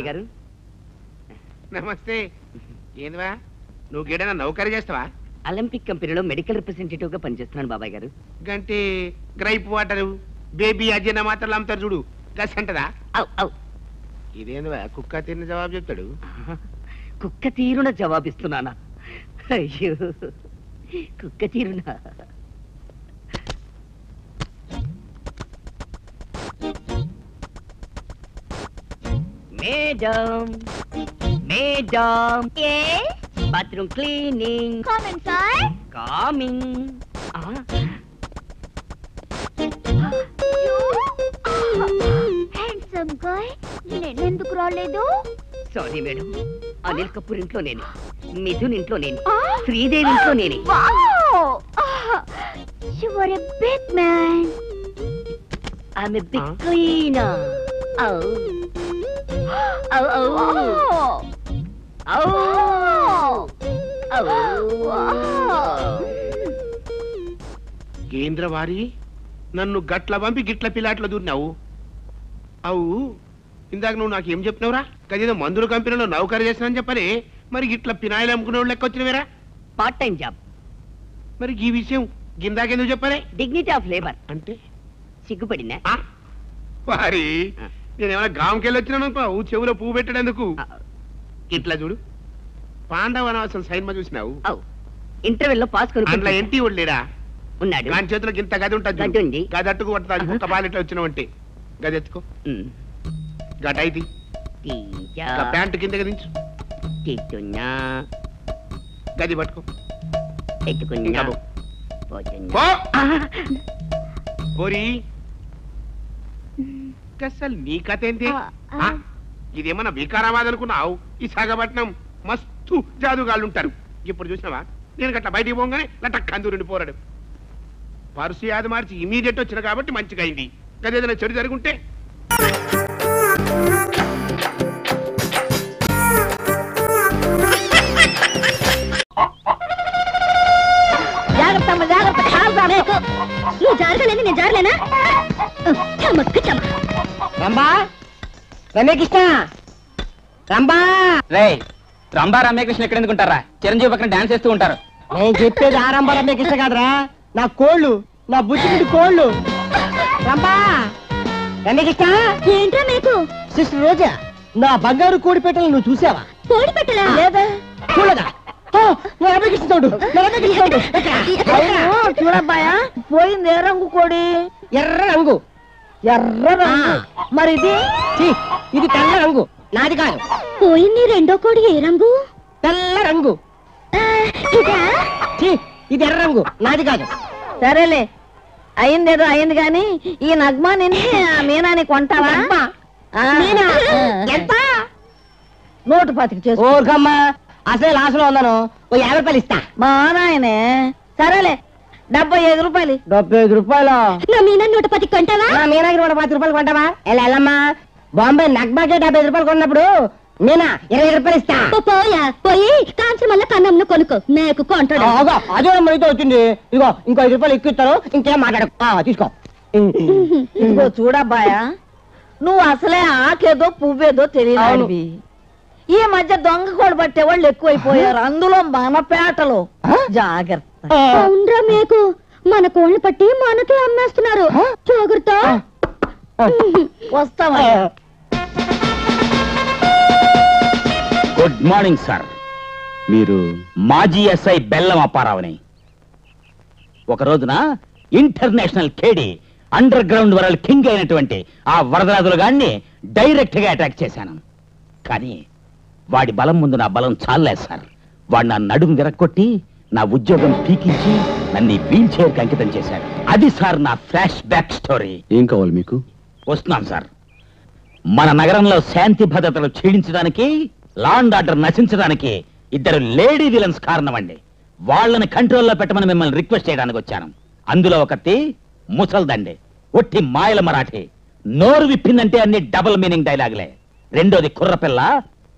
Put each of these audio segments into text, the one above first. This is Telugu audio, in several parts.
బాబాయ్ గారు. నమస్తే. ఏందివా నువ్వు గేడైనా నౌకరీ చేస్తావా? ఒలింపిక్ కంపెనీలో మెడికల్ రిప్రజెంటేటివ్ గా పనిచేస్తున్నాను బాబాయ్ గారు. గంటే గ్రైప్ వాటర్ బేబీ అజీర్ణ మాత్రలు అమ్ముతారు చూడు, గస్ అంటదా? ఇదేందివా కుక్క తిన్న జవాబు చెప్తాడు. కుక్క తీరున జవాబిస్తున్నానా? అయ్యో కుక్క తీరున. Madam madam, bathroom cleaning. Comment sir. Coming. Handsome guy, నేనెందుకు రాలేదు? సారీ మేడం, అనిల్ కపూర్ ఇంట్లో నేనే, మిథున్ ఇంట్లో నేనే, శ్రీదేవి ఇంట్లో నేనే. You are a big man. I'm a big cleaner. Oh. Oh, oh. కేంద్రవారి నన్ను గట్ల పంపి గిట్ల పిల్లాట్ల దూరినావు. అవు ఇందాక నువ్వు నాకేం చెప్పినవురా? కదేదో మందుల కంపెనీలో నౌకరీ చేస్తానని చెప్పని, మరి గిట్ల పినాయిలు అమ్ముకునే వాళ్ళు లెక్క వచ్చినవేరా? Part time job. మరి ఈ విషయం గిందాకెందుకు చెప్పలే? డిగ్నిటీ ఆఫ్ లేబర్ అంటే సిగ్గుపడినా? వారి నేనేమైనా గాంకెళ్ళి వచ్చినాను అనుకున్నావు చెవులో పువ్వు పెట్టడేందుకు? ఇట్లా చూడు, పాండవనవాసం సైన్మా చూసినావు? ఇంటర్వెల్లో పాస్ అందులో ఎంటి లేడా? ఉన్నాడు. దాని చేతిలో ఇంత గది ఉంటుంది, గది అట్టుకు పడుతుంది. ఒక్క పాలిట్లో వచ్చినావంటే గది ఎత్తుకో, గటైది ప్యాంటు కిందకి దించు, గది పట్టుకో, పోరి. అసలు నీ కథ ఏంటి? ఇదేమన్నా వికారాబాద్ అనుకున్నావు? ఈ సాగపట్నం మస్తు జాదుగాళ్ళు ఉంటారు. ఇప్పుడు చూసినావా, నేను గట్లా బయటికి పోగానే లట్ట కందూరిని పోరాడు. పరుసు యాది మార్చి ఇమీడియట్ వచ్చిన కాబట్టి మంచిగా అయింది. కదేదైనా చెడు జరుగుంటే నువ్వు జారగలేని నేను జారలేనా? రంబా రమ్యకృష్ణ, రంబా. రే రంబా రమ్యకృష్ణ ఎక్కడ ఎందుకుంటారా? చిరంజీవి పక్కన డాన్స్ చేస్తూ ఉంటారు. నేను చెప్పేది ఆ రంబా రమ్యకృష్ణ కాదురా, నా కోళ్ళు, నా బుచ్చిమిడి కోళ్ళు. రంబా రమ్యకృష్ణ. ఏంట్రా మీకు? సిస్టర్ రోజా, నా బంగారు కోడి పెట్టలు నువ్వు చూసావా? కోడి పెట్టలా? లేదా చూడదా? చూడబ్బాయా, పోయింది ఏ రంగు కోడి? ఎర్ర రంగు. ఎర్ర రంగు. మరి ఇది తెల్ల రంగు, నాది కాదు. పోయింది రెండో కోడి ఏ రంగు? తెల్ల రంగు. ఇది ఎర్ర రంగు, నాది కాదు. సరేలే, అయిందేదో అయింది గాని ఈ నగ్మా నిన్ను మీనాని కొంటావా? ఎంత? 125 చేసు. ఓర్కమ్మా, అసలే లాసులో ఉన్నాను, 50 రూపాయలు ఇస్తా. మా నాయనే. సరేలే, 75 రూపాయలు. 75 రూపాయలు? నా మీనా 110 కొంటావా? నా మీనాకి 110 రూపాయలు కొంటావా? వెళ్ళమ్మా, బాంబే నగ్మాకే 75 రూపాయలు కొన్నప్పుడు నేనా 20 రూపాయలు ఇస్తా. పోయా, పోయి కాంచి మళ్ళీ కన్నంను కొనుక్కో, మేకు కొంటాడు. అదే మనతో వచ్చింది. ఇగో ఇంకో 5 రూపాయలు ఎక్కువ ఇస్తాను, ఇంకేం మాట్లాడు. తీసుకో. ఇదిగో చూడబ్బాయా, నువ్వు అసలే ఆకేదో పువ్వేదో తెలియదు. ఈ మధ్య దొంగ కోడి పట్టే వాళ్ళు ఎక్కువైపోయారు, అందులో మన పేటలో. జాగ్రత్త. అవునరా మేకు, మన కోళ్ళు పట్టి మనకే అమ్మేస్తున్నారు, జాగ్రత్త. వస్తావా? Good morning sir. మీరు మాజీ ఎస్ఐ బెల్లం అప్పారావుని. ఒక రోజున ఇంటర్నేషనల్ కేడి అండర్ గ్రౌండ్ వరల్డ్ కింగ్ అయినటువంటి ఆ వరదరాజుల గాడిని డైరెక్ట్ గా అటాక్ చేశాను. కానీ వాడి బలం ముందు నా బలం చాలలేదు సార్. వాడు నా నడుము విరక్కొట్టి నా ఉద్యోగం పీకించి నన్ను వీల్ చైర్ కి అంకితం చేశాడు. అది సార్ నా ఫ్లాష్ బ్యాక్ స్టోరీ. ఏం కావాలి మీకు? వస్తున్నాను సార్. మన నగరంలో శాంతి భద్రతలు క్షీణించడానికి, లా అండ్ ఆర్డర్ నశించడానికి 2 లేడీ విలన్స్ కారణం అండి. వాళ్ళని కంట్రోల్లో పెట్టమని మిమ్మల్ని రిక్వెస్ట్ చేయడానికి వచ్చాను. అందులో ఒకటి ముసల్దండి, ఒట్టి మాయల మరాఠీ, నోరు విప్పిందంటే అన్ని డబుల్ మీనింగ్ డైలాగులే. రెండోది కుర్రపిల్ల,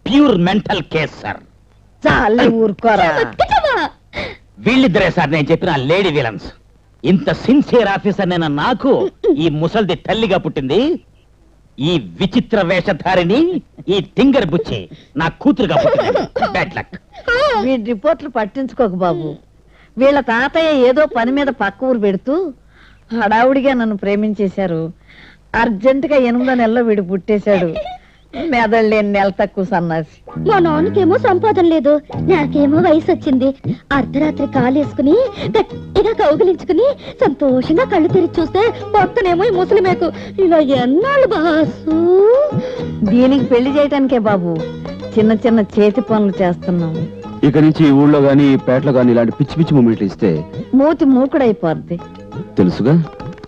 ప్యూర్ మెంటల్ కేస్ సార్. ఊరుకోరా. వీళ్ళిద్దరే సార్ నేను చెప్పిన లేడీ విలన్స్. ఇంత సిన్సియర్ ఆఫీసర్ నేను నాకు ఈ ముసల్ది తల్లిగా పుట్టింది. ఈ విచిత్ర వేషధారిని ఈ తింగర్ బుచ్చి నా కూతురుగా బ్యాడ్ లక్. వీడి రిపోర్ట్లు పట్టించుకోకు బాబు. వీళ్ళ తాతయ్య ఏదో పని మీద పక్క ఊరు పెడుతూ హడావుడిగా నన్ను ప్రేమించేశారు. అర్జెంటుగా 8వ నెలలో వీడు పుట్టేశాడు. మెదళ్ళేని నెల తక్కువ సన్నాసి. మా నాన్నకేమో సంపాదన లేదు, నాకేమో వయసు వచ్చింది. అర్ధరాత్రి కాలేసుకుని గట్టిగా కౌగిలించుకుని సంతోషంగా కళ్ళు తెరిచి చూస్తే పక్కనేమో ఈ ముసలిమేకు. ఇలా ఎన్నాళ్ళు బాసు? దీనికి పెళ్లి చేయటానికే బాబు చిన్న చిన్న చేతి పనులు చేస్తున్నాం. ఇక నుంచి ఈ ఊళ్ళో గానీ ఈ పేటలో గానీ ఇలాంటి పిచ్చి పిచ్చి మూమెంట్లు ఇస్తే మూతి మూకుడైపోద్ది. తెలుసుగా,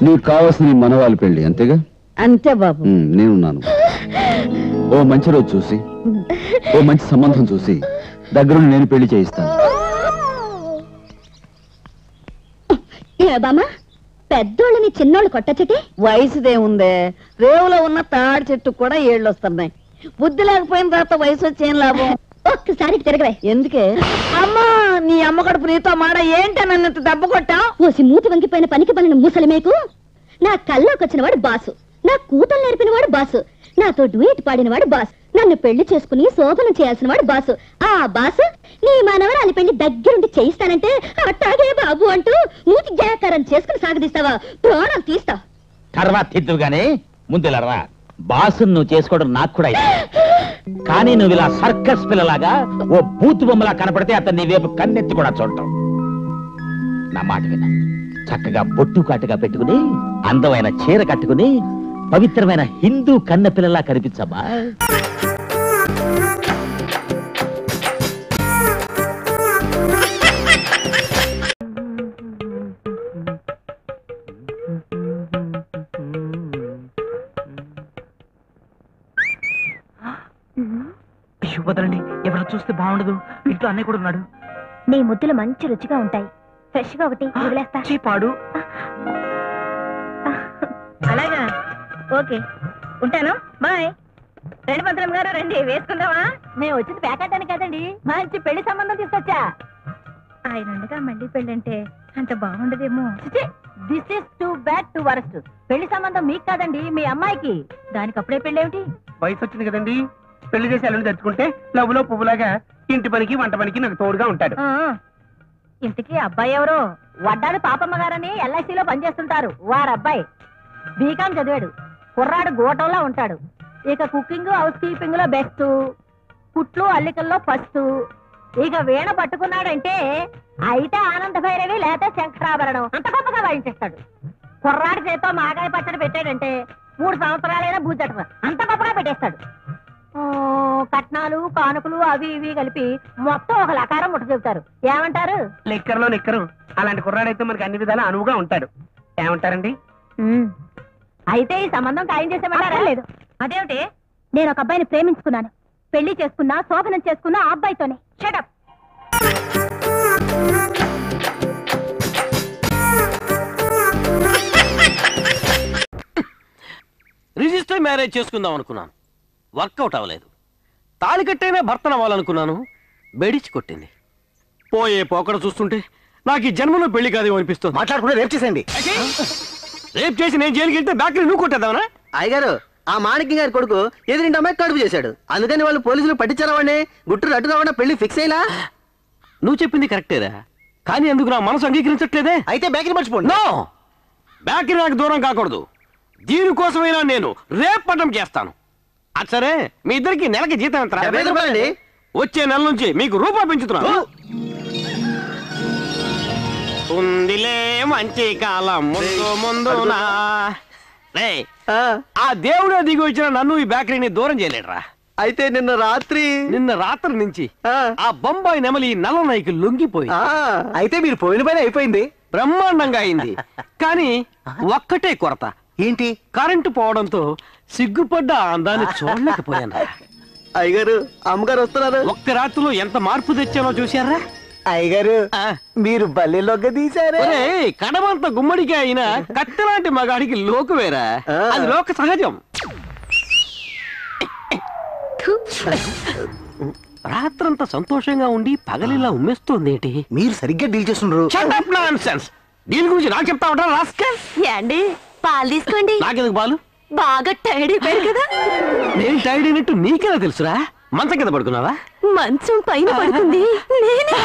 నీకు కావాల్సిన నీ మనవాళ్ళ పెళ్లి, అంతేగా? అంతే బాబు. నేనున్నాను. ఓ మంచి రోజు చూసి, ఓ మంచి సంబంధం చూసి దగ్గరుండి నేను పెళ్లి చేయిస్తాను. ఏ బామ్మ, పెద్దోళ్ళని చిన్నోళ్ళు కొట్టచ్చటే? వయసుదేముందే, రేవులో ఉన్న తాడి చెట్టు కూడా ఏళ్ళు వస్తున్నాయి. బుద్ధి లేకపోయిన తర్వాత వయసు వచ్చేం లాభం? ఒక్కసారి తిరగవే. ఎందుకే? అమ్మా, నీ అమ్మ కడుపు నీతో మాడ ఏంట నన్ను దెబ్బ కొట్టా? ఓసి మూతి వంగిపోయిన పనికి పనిన ముసలిమేకు. నా కల్లోకి వచ్చిన వాడు బాసు, నా కూతురు నేర్పిన వాడు బాసు, నాతో డ్యూయట్ పాడిన వాడు బాసు, నన్ను పెళ్లి చేసుకుని శోభనం చేయాల్సిన వాడు బాసు. ఆ బాసు నీ మనవరాలి పెళ్లి దగ్గరుండి చేయిస్తానంటే అట్టాగే బాబు అంటూ మూతి జాకారం చేసుకుని సాగదీస్తావా? ప్రాణం తీస్తా. తర్వాత తిద్దుగానే ముందులరా. బాసు నువ్వు చేసుకోవడం నాకు కూడా ఇష్టం. కానీ నువ్వు ఇలా సర్కస్ పిల్లలాగా ఓ బూతు బొమ్మలా కనపడితే అతను నీ వైపు కన్నెత్తి కూడా చూడటం. నా మాట విన్నా, చక్కగా బొట్టు కాటుగా పెట్టుకుని అందమైన చీర కట్టుకుని పవిత్రమైన హిందూ కన్న పిల్లలా కనిపించమ్మా. వదలండి, ఎవరు చూస్తే బాగుండదు. ఇంట్లో అన్నయ్య కూడా ఉన్నాడు. నీ ముద్దులు మంచి రుచిగా ఉంటాయి. ఫ్రెష్ గా ఒకటి వదిలేస్తా. చీపాడు. అలాగా, ఓకే, ఉంటాను, బాయ్. రండి మంత్రం గారు, రండి, వేసుకుందామా? నేను వచ్చింది పేకాటానికి కదండి, మంచి పెళ్లి సంబంధం తీసుకొచ్చా. ఆయన ఉండగా మళ్ళీ పెళ్లి అంటే అంత బాగుండదేమో. This is too bad to worst. పెళ్లి సంబంధం మీకు కాదండి, మీ అమ్మాయికి. దానికి అప్పుడే పెళ్లి ఏమిటి? వయసు వచ్చింది కదండి, పెళ్లి చేసి అల్లుని తెచ్చుకుంటే లవ్వులో పువ్వులాగా ఇంటి పనికి వంట పనికి నాకు తోడుగా ఉంటాడు. ఇంటికి అబ్బాయి ఎవరు? వడ్డాడు పాపమ్మ గారని ఎల్ఐసిలో పనిచేస్తుంటారు. వారబ్బాయి బీకాం చదివాడు. కుర్రాడు గోటంలో ఉంటాడు. ఇక కుకింగ్ హౌస్ కీపింగ్ లో బెస్ట్, కుట్లు అల్లికల్లో ఫస్ట్. ఇక వీణ పట్టుకున్నాడంటే అయితే ఆనంద భైరవి లేకపోతే శంకరాభరణం అంత గొప్పగా వాయించేస్తాడు. కుర్రాడి చేతో మాగాయ పచ్చడి పెట్టాడంటే 3 సంవత్సరాలైనా బూజట అంత గొప్పగా పెట్టేస్తాడు. కట్నాలు కానుకలు అవి ఇవి కలిపి మొత్తం ఒక లకారం ముట్ట చెబుతారు. ఏమంటారు? లెక్కర్లో నెక్కరు. అలాంటి కుర్రాడైతే మనకి అన్ని విధాలా అనువుగా ఉంటాడు. ఏమంటారండి? అయితే ఈ సంబంధం ఖాయం చేసేమంటారా? లేదు. అదేమిటి? నేను ఒక అబ్బాయిని ప్రేమించుకున్నాను. పెళ్లి చేసుకున్నా, శోభనం చేసుకున్నా ఆ అబ్బాయితోనే. షటప్. రిజిస్టర్ మ్యారేజ్ చేసుకుందాం అనుకున్నాను, వర్కౌట్ అవ్వలేదు. తాళి కట్టైనా భర్తను అవ్వాలనుకున్నాను, బెడిచి కొట్టింది. పోయే పోకడ చూస్తుంటే నాకు ఈ జన్మలో పెళ్లి కాదేమో అనిపిస్తుంది. మాట్లాడుకుంటే రేపు చేసేయండి. రేపు చేసి నేను జైలుకి వెళ్తే బ్యాక్ నువ్వు కొట్టేద్దామనా? అయ్యగారు, ఆ మాణిక్యం గారి కొడుకు ఎదురింటి అమ్మాయి కడుపు చేశాడు. అందుకని వాళ్ళు పోలీసులు పట్టించారా వాడిని. గుట్టు అడ్డు రావడం పెళ్లి ఫిక్స్ అయ్యలా. నువ్వు చెప్పింది కరెక్టేరా, కానీ అందుకు నా మనసు అంగీకరించట్లేదే. అయితే బ్యాక్ మర్చిపోండి. నో, బ్యాక్ నాకు దూరం కాకూడదు. దీనికోసమైనా నేను రేపు పట్టం చేస్తాను. అది సరే, మీ ఇద్దరికి నెలకి జీతం ఎంత? 50 రూపాయలండి. వచ్చే నెల నుంచి మీకు రూపాయి పెంచుతున్నాను. ఉందిలే మంచి కాలం ముందు ముందునా. ఆ దేవుడే దిగి వచ్చిన నన్ను ఈ బేకరీని దూరం చేయలేడురా. అయితే నిన్న రాత్రి నుంచి ఆ బొంబాయి నెమలి నల్ల నాయకు లొంగిపోయి. అయితే మీరు పోయిన పని అయిపోయింది. బ్రహ్మాండంగా అయింది. కానీ ఒక్కటే కొరత. ఏంటి? కరెంటు పోవడంతో సిగ్గుపడ్డ అందాన్ని చూడలేకపోయాను. అయ్యగారు, అమ్మగారు వస్తున్నారు. ఒక్క రాత్రిలో ఎంత మార్పు తెచ్చానో చూశారా? అయ్యగారు, మీరు బల్లెలోకి తీశారు. కడమంత గుమ్మడికి అయినా కట్టెలాంటి మగాడికి లోకువేరా, అది లోక సహజం. రాత్రంతా సంతోషంగా ఉండి పగలిలా ఉమ్మేస్తుంది ఏంటి? మీరు సరిగ్గా డీల్ చేస్తున్నారు. డీల్ గురించి నాకు చెప్తా ఉంటారా? అండి, పాలు తీసుకోండి. నాకెందుకు పాలు? బాగా టైర్డ్ అయిపోయారు కదా. నేను టైర్డ్ అయినట్టు నీకెలా తెలుసురా? మంచం కింద పడుకున్నావా? మంచం పైన పడుకుంది నేనే.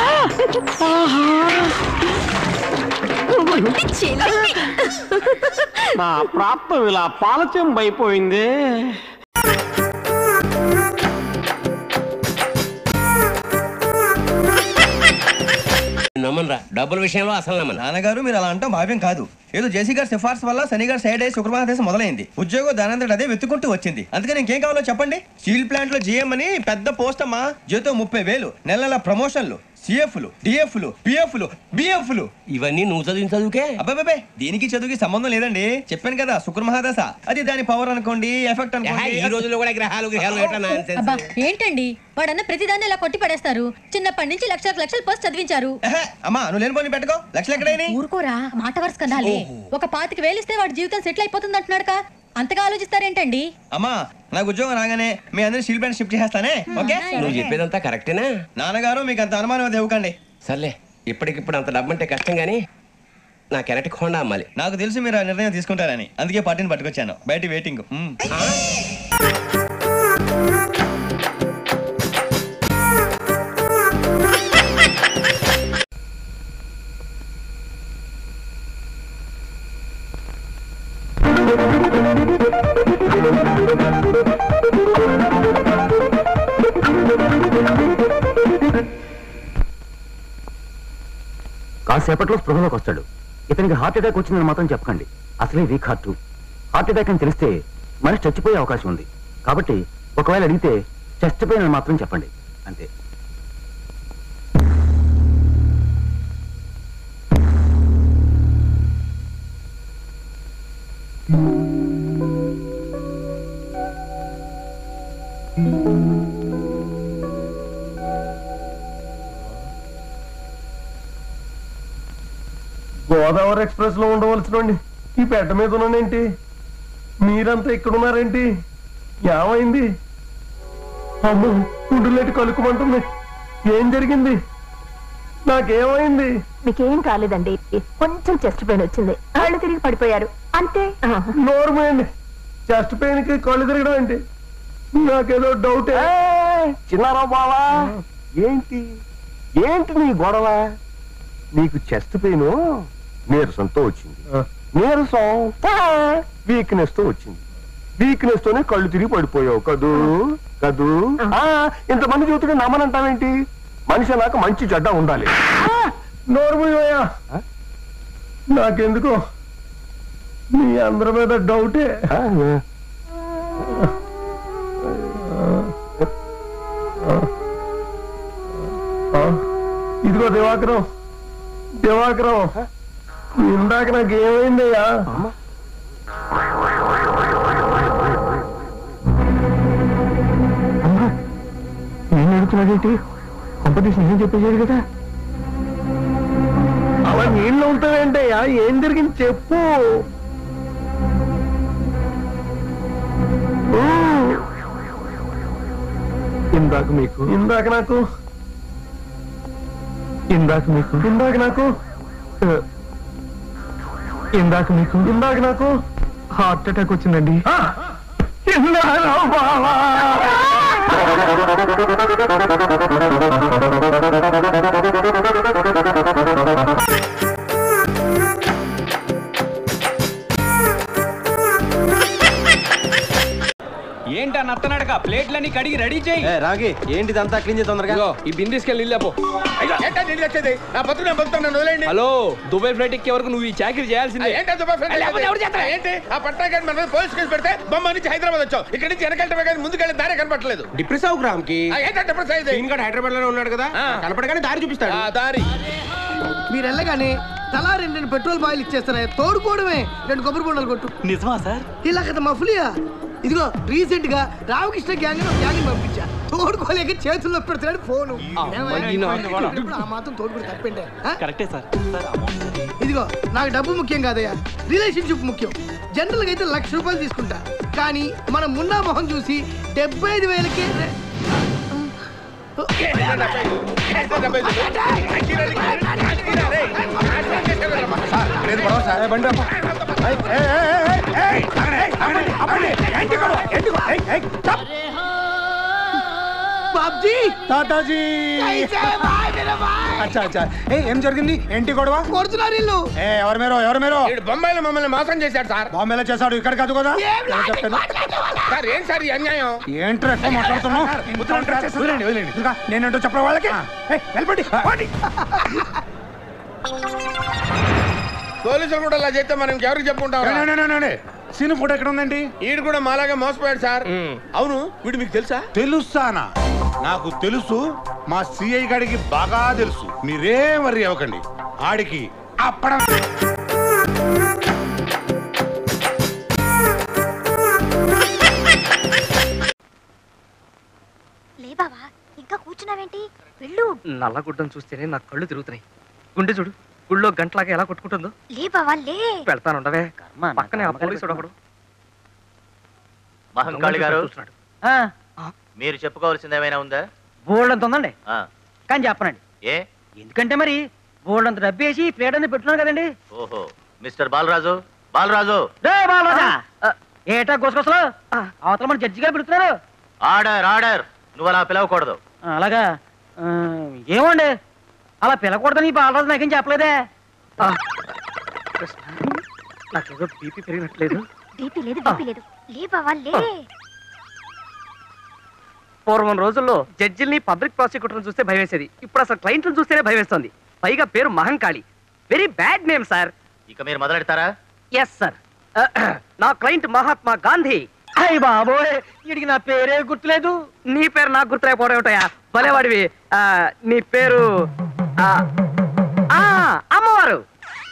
నా ప్రాప్తం ఇలా పాలచెంబైపోయింది. నమ్మనరా, డబ్బుల విషయంలో అసలు నమ్మను. నాన్నగారు మీరు అలా అంటాం భావ్యం కాదు. ఏదో జేసీ గారి సిఫార్సు వల్ల శని గారు సైడ్ అయ్యి శుక్రవారం మొదలైంది. ఉద్యోగం దానంతటి అదే వెతుకుంటూ వచ్చింది. అందుకని ఇంకేం కావాలో చెప్పండి. స్టీల్ ప్లాంట్ లో జీఎం అని పెద్ద పోస్ట్ అమ్మా. జీతం 30,000, నెల నెల ప్రమోషన్లు, సిఎఫ్లు, డిఎఫ్లు, పిఎఫ్లు, బిఎఫ్లు. ఇవన్నీ నువ్వు చదివిన చదువుకే. అబ్బాబే దీనికి చదువుకి సంబంధం లేదండి. చెప్పాను కదా శుక్ర మహాదశ. అది దాని పవర్ అనుకోండి, ఎఫెక్ట్ అనుకోండి. ఈ రోజుల్లో కూడా గ్రహాలు ఏంటండి వాడన్న ప్రతిదాన్ని ఇలా కొట్టి పడేస్తారు. చిన్నప్పటి నుంచి లక్షలు పోస్ట్ చదివించారు. అమ్మా నువ్వు లేని పోనీ పెట్టుకో. లక్షలు ఎక్కడైనా ఊరుకోరా, మాట వరుస కదాలే. ఒక 25,000 ఇస్తే వాడి జీవితం సెటిల్ అయిపోతుంది అంటున్నాడు. అంతగా ఆలోచిస్తారేంటండి? అమ్మా నాకు ఉద్యోగం రాగానే మీ అందరినీ స్టీల్ ప్లాంట్ షిఫ్ట్ చేస్తానే. ఓకే నువ్వు చెప్పేదంతా కరెక్టేనా? నాన్నగారు మీకు అంత అనుమానం అది ఇవ్వకండి. సర్లే, ఇప్పటికిప్పుడు అంత డబ్బు అంటే కష్టం గానీ నా కెనటిక్ హోండా అమ్మాలి. నాకు తెలుసు మీరు ఆ నిర్ణయం తీసుకుంటారని, అందుకే పార్టీని పట్టుకొచ్చాను. బయట వెయిటింగ్. కాసేపట్లో స్పృహలోకి వస్తాడు. ఇతనికి హార్ట్ అటాక్ వచ్చిందని మాత్రం చెప్పకండి. అసలే వీక్ హార్ట్ అటాక్ అని తెలిస్తే మనిషి చచ్చిపోయే అవకాశం ఉంది. కాబట్టి ఒకవేళ అడిగితే చెస్ట్ పెయిన్ అని మాత్రం చెప్పండి, అంతే. గోదావరి ఎక్స్ప్రెస్ లో ఉండవలసినండి ఈ పెట్ట మీద ఉన్నానేంటి? మీరంతా ఇక్కడున్నారేంటి? ఏమైంది? అమ్మ గుండెలేటి కలుక్కుమంటుంది. ఏం జరిగింది? నాకేమైంది? మీకేం కాలేదండి, కొంచెం చెస్ట్ పెయిన్ వచ్చింది. కళ్ళు తిరిగి పడిపోయారు అంతే. నోర్మేండి, చెస్ట్ పెయిన్ కి కళ్ళు తిరగడం ఏంటి? నాకేదో డౌట్. చిన్నారావు బావా, ఏంటి నీ గొడవ? నీకు చెస్ట్ పెయిన్ నీరసంతో వచ్చింది, నీరసం వీక్నెస్ తో వచ్చింది, వీక్నెస్ తోనే కళ్ళు తిరిగి పడిపోయావు కదూ. ఇంతమంది చూస్తుంటే నమ్మనంటావేంటి? మనిషి నాకు మంచి జడ్డ ఉండాలి. నోర్మయ్యా, నాకెందుకో మీ అందరి మీద డౌటే. ఇదిగో దివాకరం, ఇందాక నాకేమైందయ్యా? నేను అడుగుతున్నాడేంటి? కంపెనీస్ నేను చెప్పేసాడు కదా. అలా నీళ్ళు ఉంటావేంటయ్యా? ఏం జరిగింది చెప్పు. ఇందాక నాకు హార్ట్ అటాక్ వచ్చిందండి. ఏంటా నత్తనడక? ప్లేట్లన్నీ కడిగి రెడీ చేయి. రాగి ఏంటిదంతా క్లీన్ చేయి తొందరగా. ఈ బింది తీసుకెళ్ళి నీళ్ళు హలో, దుబాయ్ ఫ్లైట్ ఎక్కే వరకు నువ్వు ఈ చాకరీ చేయాల్సిందే. హైదరాబాద్ వచ్చావు, ఇక్కడ నుంచి వెనకాల ముందుకెళ్ళి దారి కనపడలేదు. డిప్రెస్ అవు గ్రామ్ కి హైదరాబాద్ లోనే ఉన్నాడు కదా, కనపడగానే దారి చూపిస్తాడు. దారి మీరు వెళ్ళగానే తలా 2 పెట్రోల్ బాయిల్ ఇచ్చేస్తారా? తోడుకోవడమే 2 కొబ్బరి బొండాలు కొట్టు. నిజమా సార్? ఇలా కదా మఫ్లియా. ఇదిగో రీసెంట్ గా రామకృష్ణ గ్యాంగ్ పంపించా. తోడుకోలేక చేతుల్లో పెడుతున్నాడు ఫోను. ఆ మాత్రం తోడుకుని తప్పండి. కరెక్టే సార్. ఇదిగో నాకు డబ్బు ముఖ్యం కాదయ్యా, రిలేషన్షిప్ ముఖ్యం. జనరల్ గా అయితే ₹1,00,000 తీసుకుంటా, కానీ మనం మున్నా మొహం చూసి 75,000కే బాబ్జీ తాతాజీ అచ్చా అచ్చా ఏం జరిగింది ఏంటి గొడవ కొడుతున్నారు ఇల్లు ఎవరు మీరు బొంబాయిలో మమ్మల్ని మోసం చేశాడు సార్. బాంబేలో చేశాడు ఇక్కడ కాదు కదా సార్ ఏం సార్ ఈ అన్యాయం? ఏంటి ఎక్కువ మాట్లాడుతున్నావు నేనేంటో చెప్పరా వాళ్ళకి వెళ్ళండి. పోలీసులు కూడా అలా చేస్తే మనం ఎవరికి చెప్పుకుంటాం? సీను ఫోటో ఎక్కడ ఉందండి? వీడు కూడా మాలాగా మోసపోయాడు సార్. అవును వీడు మీకు తెలుసా? తెలుసానా? నాకు తెలుసు, మా సిఐ గారికి బాగా తెలుసు. మీరేం వర్రీ అవ్వకండి. ఆడికి అప్పడం లే బావా, ఇంకా కూర్చున్నావేంటి? వెళ్ళు. నల్లగుడ్డం చూస్తేనే నా కళ్ళు తిరుగుతున్నాయి. గుండె చూడు గుళ్ళో గంటలాగా ఎలా కొట్టుకుంటుందో. లే బావా లే. వెళ్తానుండవే. పక్కనే ఆ పోలీసుడు ఒకడు. మహంకాళి గారు, మీరు చెప్పుకోవాల్సింది ఏమైనా ఉందా? బోల్డంత ఉందండి, కానీ చెప్పనండి. ఏ? ఎందుకంటే మరి బోల్డంత డబ్బేసి ఫ్రీడమ్ పెట్టున్నాను కదండి. ఓహో, మిస్టర్ బాలరాజు. బాలరాజు బాలరాజా ఏటా గోసగోసలు అవతల మన జడ్జి గారు పెడుతున్నారు. Order order. నువ్వు అలా పిలవకూడదు. అలాగా ఏమండి అలా పిలకూడదని బాలరాజు నాకేం చెప్పలేదే. నాకేదో బీపీ పెరిగినట్లేదు. బీపీ లేదు బీపీ లేదు. లే బావా లే. పూర్వం రోజుల్లో జడ్జిల్ని పబ్లిక్ ప్రాసిక్యూటర్ని చూస్తే భయం వేసేది. ఇప్పుడు అసలు క్లయింట్లను చూస్తేనే భయం వేస్తుంది. పైగా పేరు Mahankali. Very bad name sir. ఇక మీరు మొదలెడతారా? Yes sir. నా క్లయింట్ మహాత్మా గాంధీ. అయ్య బాబోయ్, వీడికి నా పేరే గుర్తులేదు. నీ పేరు నాకు గుర్తులేకపోవడం ఏమిటయా? భలేవాడివి. నీ పేరు అమ్మవారు.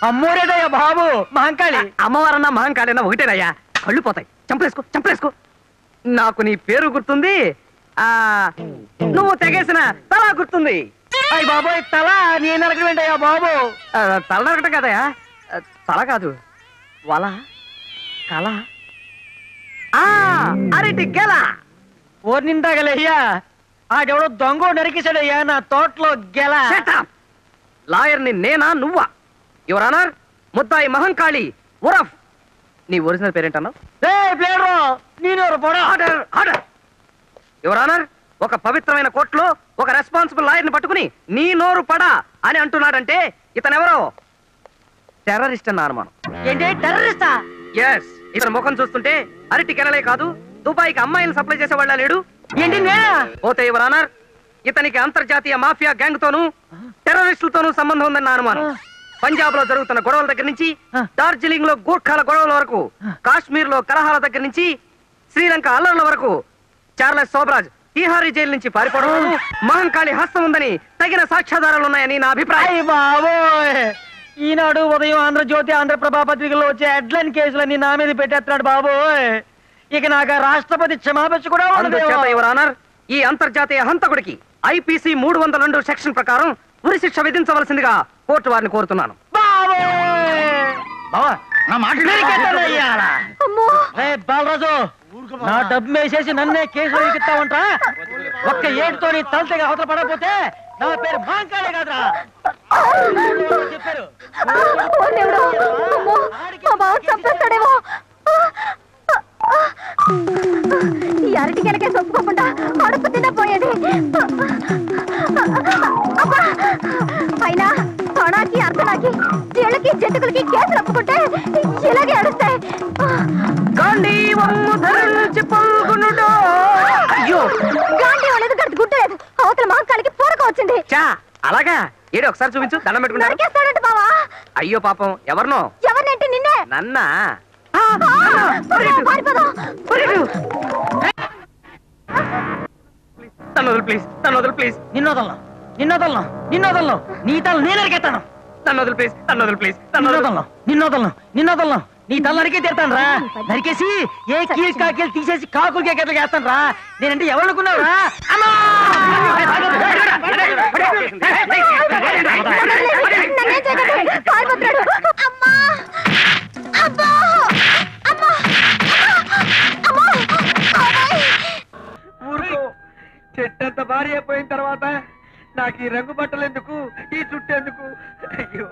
అమ్మోరేదయ్యా బాబు. మహంకాళి. అమ్మవారన్నా మహంకాళి ఒకటేనయ్యా. కళ్ళు పోతాయి. చంపలేసుకో చంపలేసుకో. నాకు నీ పేరు గుర్తుంది, నువ్వు తెగేసిన తల గుర్తుంది. అయ్య బాబోయ్, తల నేను నరకడమేంటయ్యా బాబు? తల నరకటం కదయా, తల కాదు, వల కల అరటి గెల. ఓర్నిందాగలయ్యా, ఆడెవడో దొంగ నరికేశాడయ్యా నా తోటలో గెల. లాయర్ని నేనా నువ్వా? యువర్ ఆనర్, ముద్దాయి మహంకాళి ఉరఫ్. నీ ఒరిజినల్ పేరేంటన్నావు? యువర్ ఆనర్, ఒక పవిత్రమైన కోర్టులో ఒక రెస్పాన్సిబుల్ లాయర్ని పట్టుకుని నీ నోరు పడా అని అంటున్నాడంటే ఇతనెవరో టెర్రరిస్ట్ అన్న అనుమానం. ఏంటి టెర్రరిస్టా? ఎస్. ఇతని ముఖం చూస్తుంటే అరటి కెలలే కాదు, దుబాయ్కి అమ్మాయిలను సప్లై చేసే వాళ్ళ లేడు. ఏంటి పోతే యువర్ ఆనర్, ఇతనికి అంతర్జాతీయ మాఫియా గ్యాంగ్ తోనూ టెర్రరిస్టులతోనూ సంబంధం ఉందన్న అనుమానం. పంజాబ్ లో జరుగుతున్న గొడవల దగ్గర నుంచి డార్జిలింగ్ లో గూర్ఖాల గొడవల వరకు, కాశ్మీర్ లో కలహాల దగ్గర నుంచి శ్రీలంక అల్లర్ల వరకు, చార్లెస్ సోబరాజ్ తిహారీ జైలు నుంచి పారిపోవడం మహంకాళి హస్తం ఉందని తగిన సాక్ష్యాధారాలు ఉన్నాయని నా అభిప్రాయం. బాబోయ్, ఈనాడు ఉదయం ఆంధ్రజ్యోతి ఆంధ్రప్రభ పత్రికల్లో వచ్చే హెడ్లైన్ కేసులన్నీ నా మీద పెట్టేస్తున్నాడు బాబోయ్. ఇక నాకు రాష్ట్రపతి క్షమాపణ కూడా ఉండదు. ఈ అంతర్జాతీయ హంతకుడికి ఐపీసీ 302 సెక్షన్ ప్రకారం ఉరి శిక్ష విధించవలసిందిగా కోర్టు వారిని కోరుతున్నాను. బాలరాజు, నా డబ్బు వేసేసి నన్నే కేసులో ఎక్కిస్తావంట. ఒక్క ఏడుతో నీ తలతగా అవతల పడకపోతే నా పేరు మహంకాళి కాదురా చెప్పారు. ఈ అరటి కెలకే సొప్పుకోకుండా అడుపు తినపోయేది. అయినా తొణాకి అర్థనాకి చీళ్ళకి జంతుకులకి కేసులు ఒప్పుకుంటే ఇలాగే అడుస్తాయి. అయ్యో, గాంధీ వాళ్ళది గడి గుడ్డు లేదు. అవతల మహంకాళికి పూరక వచ్చింది. అలాగా ఏడు ఒకసారి చూపించు, దండం పెట్టుకుంటాడు. బావా అయ్యో పాపం, ఎవరినో? ఎవరినంటే నిన్నే. నన్నా? ప్లీజ్ నన్ను వదులు ప్లీజ్. నిన్నోదలను నిన్నోదలను నిన్నోదలను నీ తల నేను నరికేస్తాను. నన్ను వదులు ప్లీజ్, నన్ను వదులు ప్లీజ్. నిన్నోదలను నిన్నోదలను నిన్నోదలను నీ తల నరికే తీరుతాను రా. నరికేసి ఏ కీలు కాకీలు తీసేసి కాకులు కేకట్లు వేస్తాను రా. నేనంటే ఎవరనుకున్నావు రా? చెట్టంత భారీ అయిపోయిన తర్వాత నాకు ఈ రంగు బట్టలు ఎందుకు, ఈ చుట్టూ ఎందుకు? అయ్యో